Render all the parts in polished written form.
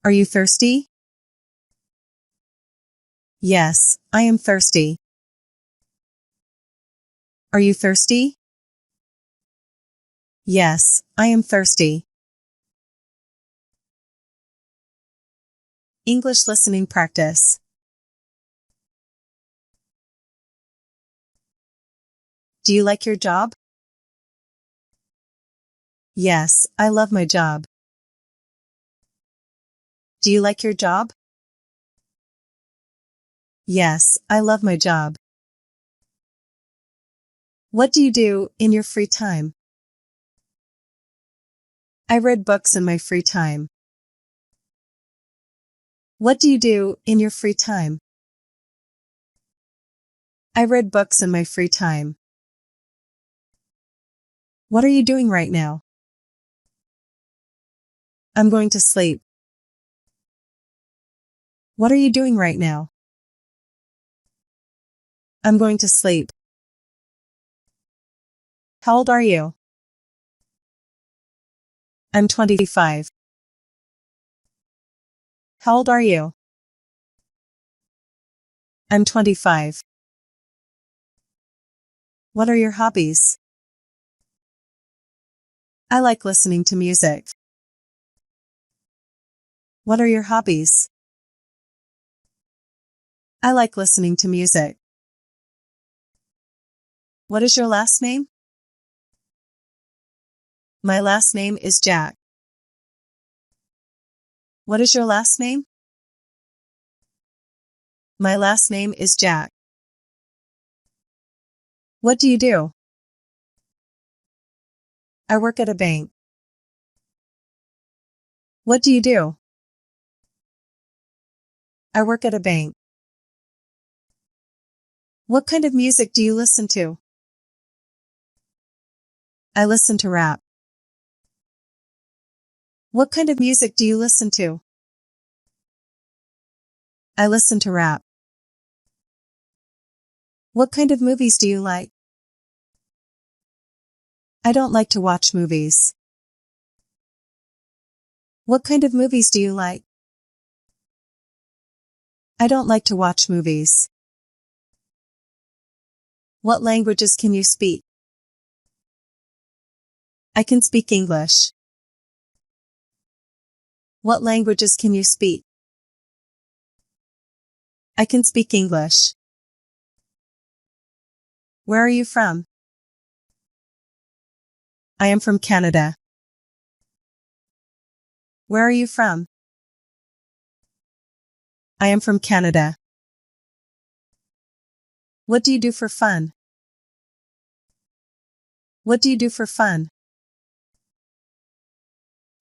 Are you thirsty? Yes, I am thirsty. Are you thirsty? Yes, I am thirsty. English listening practice. Do you like your job? Yes, I love my job. Do you like your job? Yes, I love my job. What do you do in your free time? I read books in my free time. What do you do in your free time? I read books in my free time. What are you doing right now? I'm going to sleep. What are you doing right now? I'm going to sleep. How old are you? I'm 25. How old are you? I'm 25. What are your hobbies? I like listening to music. What are your hobbies? I like listening to music. What is your last name? My last name is Jack. What is your last name? My last name is Jack. What do you do? I work at a bank. What do you do? I work at a bank. What kind of music do you listen to? I listen to rap. What kind of music do you listen to? I listen to rap. What kind of movies do you like? I don't like to watch movies. What kind of movies do you like? I don't like to watch movies. What languages can you speak? I can speak English. What languages can you speak? I can speak English. Where are you from? I am from Canada. Where are you from? I am from Canada. What do you do for fun? What do you do for fun?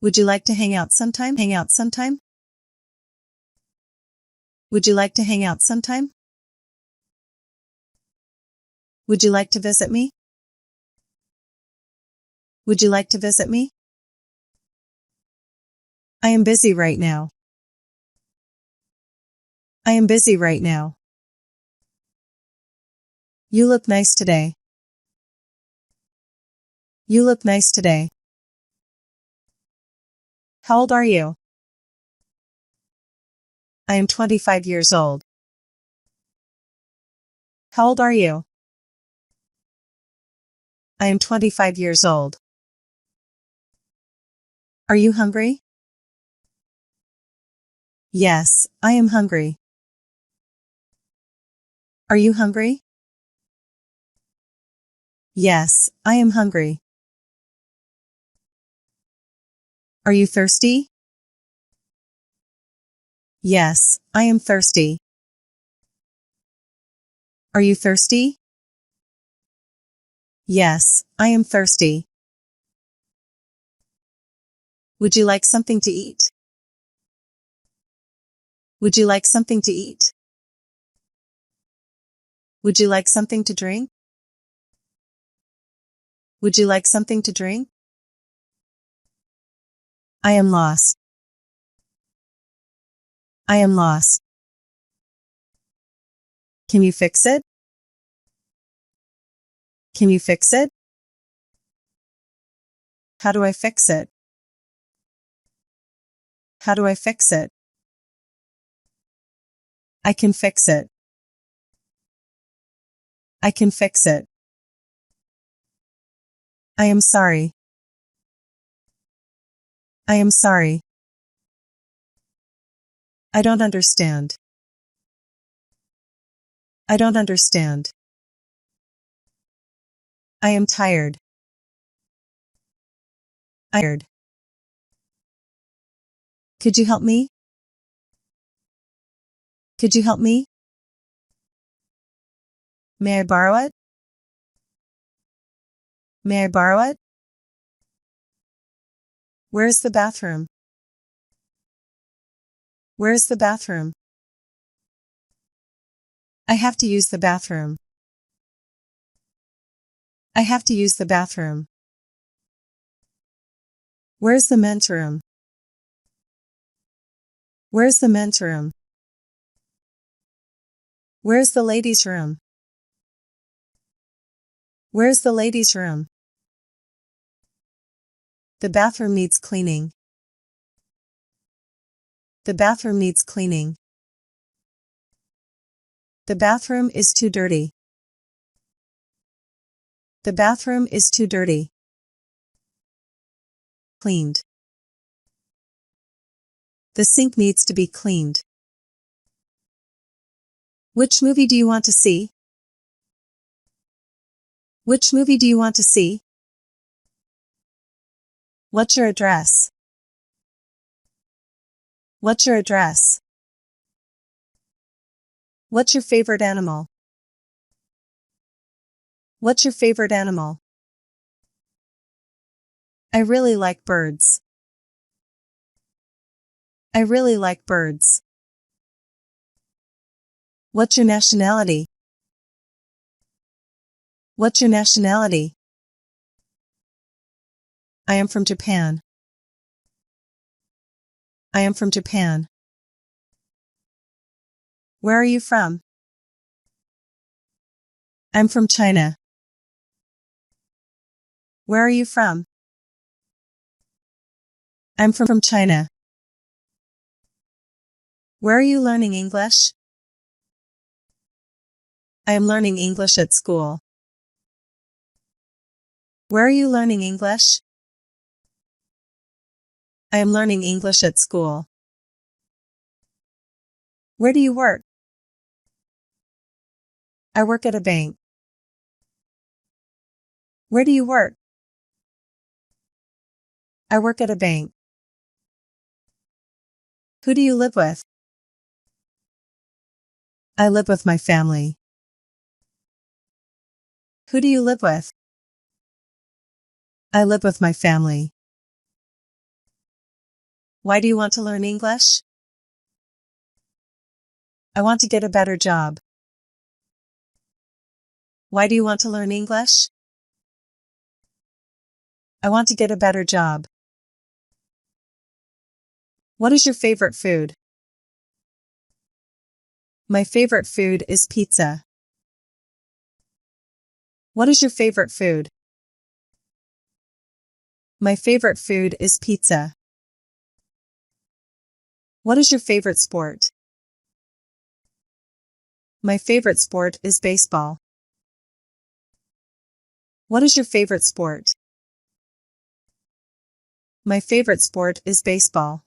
Would you like to hang out sometime? Hang out sometime? Would you like to hang out sometime? Would you like to visit me? Would you like to visit me? I am busy right now. I am busy right now. You look nice today. You look nice today. How old are you? I am 25 years old. How old are you? I am 25 years old. Are you hungry? Yes, I am hungry. Are you hungry? Yes, I am hungry. Are you thirsty? Yes, I am thirsty. Are you thirsty? Yes, I am thirsty. Would you like something to eat? Would you like something to eat? Would you like something to drink? Would you like something to drink? I am lost. I am lost. Can you fix it? Can you fix it? How do I fix it? How do I fix it? I can fix it. I can fix it. I am sorry. I am sorry. I don't understand. I don't understand. I am tired. Tired. Could you help me? Could you help me? May I borrow it? May I borrow it? Where's the bathroom? Where's the bathroom? I have to use the bathroom. I have to use the bathroom. Where's the men's room? Where's the men's room? Where's the ladies' room? Where's the ladies' room? The bathroom needs cleaning. The bathroom needs cleaning. The bathroom is too dirty. The bathroom is too dirty. Cleaned. The sink needs to be cleaned. Which movie do you want to see? Which movie do you want to see? What's your address? What's your address? What's your favorite animal? What's your favorite animal? I really like birds. I really like birds. What's your nationality? What's your nationality? I am from Japan. I am from Japan. Where are you from? I'm from China. Where are you from? I'm from China. Where are you learning English? I am learning English at school. Where are you learning English? I am learning English at school. Where do you work? I work at a bank. Where do you work? I work at a bank. Who do you live with? I live with my family. Who do you live with? I live with my family. Why do you want to learn English? I want to get a better job. Why do you want to learn English? I want to get a better job. What is your favorite food? My favorite food is pizza. What is your favorite food? My favorite food is pizza. What is your favorite sport? My favorite sport is baseball. What is your favorite sport? My favorite sport is baseball.